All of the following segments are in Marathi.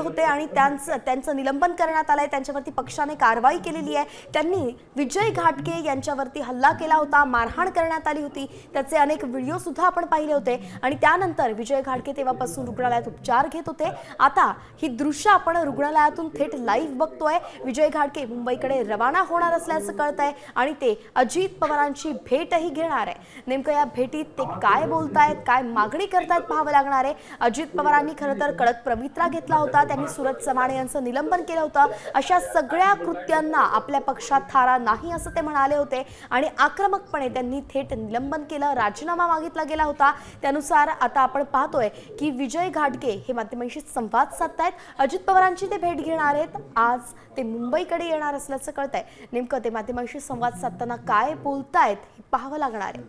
होते आणि त्यांचं निलंबन करण्यात आलंय, त्यांच्यावरती पक्षाने कारवाई केलेली आहे। त्यांनी विजय घाटगे यांच्यावरती हल्ला केला होता, मारहाण करण्यात आली होती, त्याचे अनेक व्हिडिओ सुद्धा आपण पाहिले होते आणि त्यानंतर विजय घाटगे तेव्हापासून रुग्णालयात उपचार घेत होते। आता ही दृश्य आपण रुग्णालयातून थेट लाईव्ह बघतोय। विजय घाटगे मुंबईकडे रवाना होणार असल्याचं कळतंय आणि ते अजित पवारांची भेटही घेणार आहे। नेमकं या भेटीत ते काय बोलतायत, काय मागणी करतायत पाहावं लागणार आहे। अजित पवारांनी खरं तर कडक पवित्रा घेतला होता, त्यांनी सूरज चव्हाण यांचं निलंबन केलं होतं। अशा सगळ्या कृत्यांना आपल्या पक्षात थारा नाही असं ते म्हणाले होते आणि आक्रमकपणे त्यांनी थेट निलंबन केलं, राजीनामा मागितला गेला होता। त्यानुसार आता आपण पाहतोय की विजय घाटगे हे माध्यमांशी संवाद साधतायत, अजित पवारांची ते भेट घेणार आहेत। आज ते मुंबईकडे येणार असल्याचं कळतंय। नेमकं ते माध्यमांशी संवाद साधताना काय बोलतायत हे पाहावं लागणार आहे।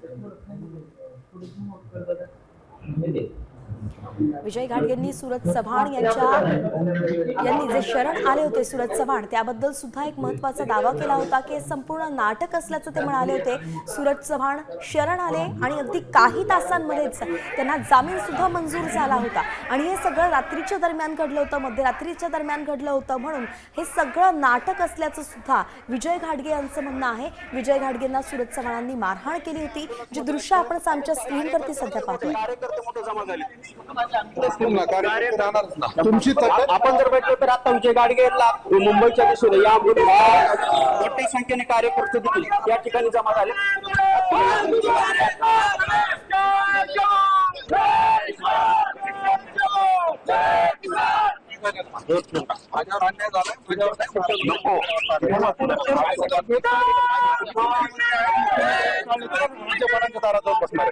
विजय घाटगेंनी सूरज चव्हाण यांनी जे शरण आले होते सूरज चव्हाण, त्याबद्दल सुद्धा एक महत्त्वाचा दावा केला होता की संपूर्ण नाटक असल्याचं ते म्हणाले होते। सूरज चव्हाण शरण आले आणि अगदी काही तासांमध्येच त्यांना जामीन सुद्धा मंजूर झाला होता आणि हे सगळं रात्रीच्या दरम्यान घडलं होतं, मध्यरात्रीच्या दरम्यान घडलं होतं, म्हणून हे सगळं नाटक असल्याचं सुद्धा विजय घाटगे यांचं म्हणणं आहे। विजय घाटगेंना सूरज चव्हाणांनी मारहाण केली होती, जी दृश्य आपण आमच्या स्क्रीनवरती सध्या पाहतोय। तुमची आपण जर बघितलं तर आता विजय घाटगेला मुंबईच्या दिशेने या मोठ्या संख्येने कार्यकर्ते देखील या ठिकाणी जमा झाले। माझ्यावर अन्याय झाला, राज्यपालांच्या दारात जाऊन बसणार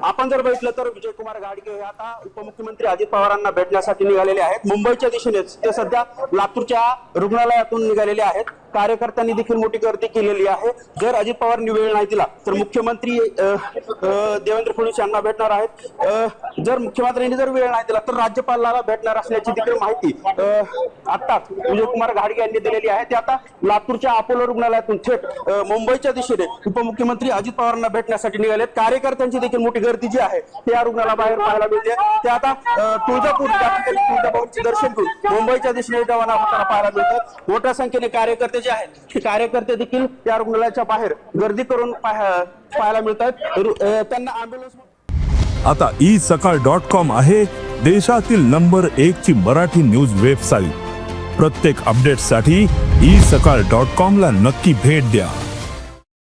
आपण जर बघितलं तर विजयकुमार घाटगे हे आता उपमुख्यमंत्री अजित पवारांना भेटण्यासाठी निघालेले आहेत। मुंबईच्या दिशेनेच ते सध्या लातूरच्या रुग्णालयातून निघालेले आहेत। कार्यकर्त्यांनी देखील मोठी गर्दी केलेली आहे। जर अजित पवारांनी वेळ नाही दिला तर मुख्यमंत्री देवेंद्र फडणवीस यांना भेटणार आहेत। जर मुख्यमंत्र्यांनी जर वेळ नाही दिला तर राज्यपालाला भेटणार असल्याची देखील माहिती आत्ताच विजयकुमार घाटगे यांनी दिलेली आहे। ते आता लातूरच्या अपोलो रुग्णालयातून थेट मुंबईच्या दिशेने उपमुख्यमंत्री अजित पवारांना भेटण्यासाठी निघालेत। कार्यकर्त्यांची देखील मोठी गर्दी जी आहे ते या रुग्णालयाबाहेर पाहायला मिळते। ते आता तुळजापूर तुळजाभवानीचे दर्शन घेऊन मुंबईच्या दिशेने रवाना होताना पाहायला मिळतात। मोठ्या संख्येने कार्यकर्ते जे आहेत ते कार्यकर्ते देखील या रुग्णालयाच्या बाहेर गर्दी करून पाहायला मिळतात। त्यांना ॲम्ब्युलन्स आता isakal.com आहे देशातील नंबर 1 ची मराठी न्यूज वेबसाईट। प्रत्येक अपडेटसाठी isakal.com ला नक्की भेट द्या।